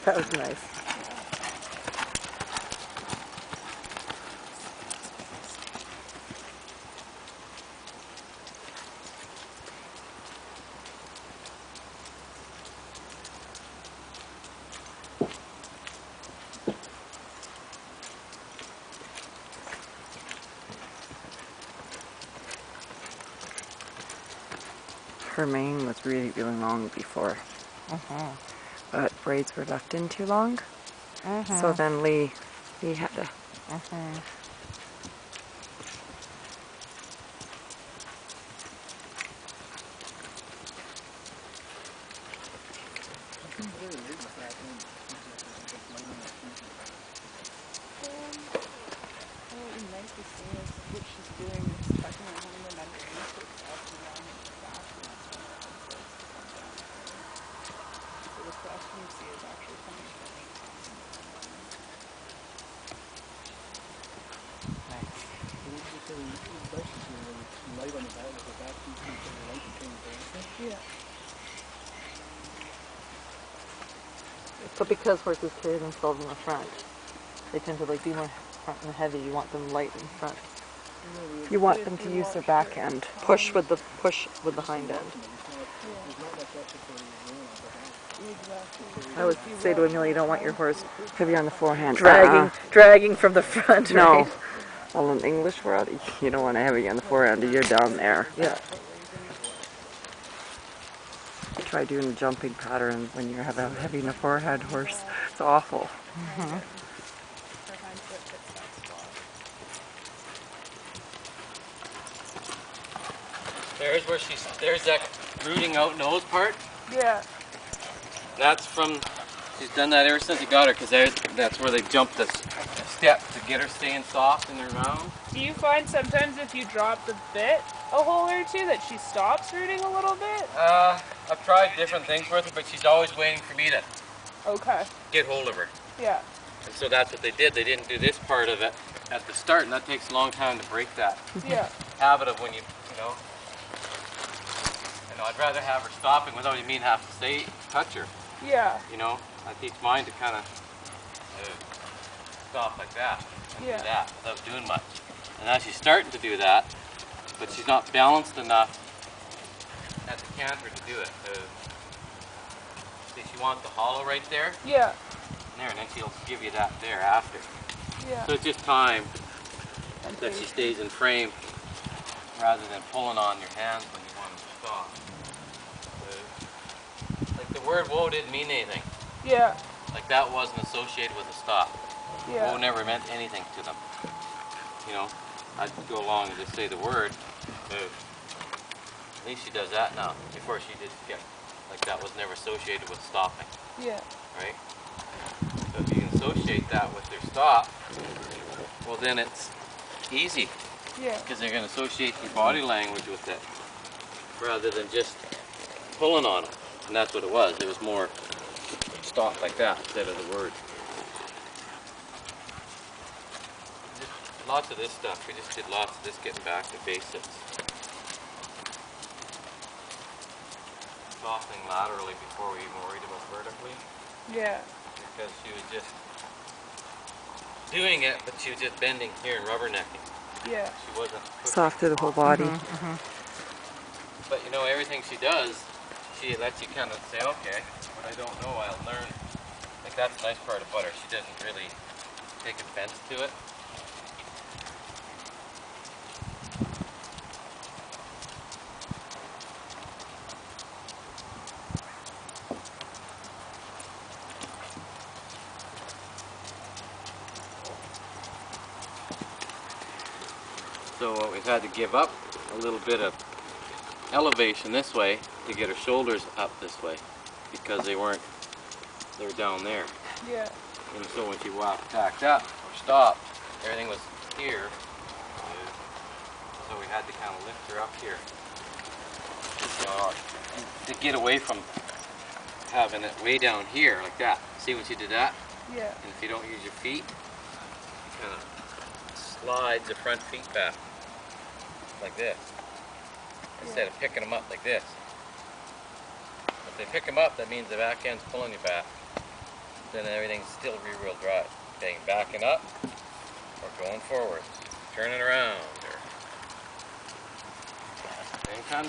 That was nice. Her mane was really, really long before. But braids were left in too long. So then Lee had to. What she's doing is touching her hand and underneath it, up and down and back, and that's when it ends up down. So the question you see is actually coming from me. Nice. Yeah. So because horses carry themselves in the front, they tend to like be more front and heavy. You want them light in front. You want them to use their back end. Push with the hind end. I would say to Amelia, you don't want your horse heavy on the forehand. Dragging from the front. No. Right? Well, in English world, you don't want it heavy on the forehand. You're down there. Yeah. Try doing a jumping pattern when you have a heavy in the forehead horse. It's awful. There's where there's that rooting out nose part. Yeah. That's from, she's done that ever since you got her, because that's where they jumped the step to get her staying soft in her round. Do you find sometimes if you drop the bit a hole or two that she stops rooting a little bit? I've tried different things with her, but she's always waiting for me to get hold of her. Yeah. And so that's what they did. They didn't do this part of it at the start, and that takes a long time to break that habit of when you know, I'd rather have her stopping without even have to touch her. Yeah. You know, I teach mine to kind of stop like that and do that without doing much. And now she's starting to do that, but she's not balanced enough at the canter to do it. See, she wants the hollow right there. Yeah. There, and then she'll give you that there after. Yeah. So it's just time that she stays in frame rather than pulling on your hands when you want them to stop. Like the word whoa didn't mean anything. Yeah. Like that wasn't associated with a stop. Yeah. Whoa never meant anything to them. You know, I'd go along and just say the word, move. At least she does that now. Before she did get, like that was never associated with stopping. Yeah. Right? So if you can associate that with their stop, well then it's easy. Yeah. Because they're going to associate your body language with it, rather than just pulling on them. And that's what it was. It was more stop like that instead of the word. Just lots of this stuff. We just did lots of this getting back to basics. Softening laterally before we even worried about vertically. Yeah. Because she was just doing it, but she was just bending here and rubbernecking. Yeah. She wasn't soft through the whole body. But you know, everything she does, she lets you kind of say, okay, what I don't know, I'll learn. Like that's the nice part about her. She doesn't really take offense to it. So what we've had to give up a little bit of elevation this way to get her shoulders up this way, because they were down there. Yeah. And so when she backed up or stopped, everything was here. So we had to kind of lift her up here to get away from having it way down here like that. See when she did that? Yeah. And if you don't use your feet, it kind of slides the front feet back like this, instead of picking them up like this. If they pick them up, that means the back end's pulling you back. then everything's still rear-wheel drive. Okay, backing up or going forward, turning around, or anytime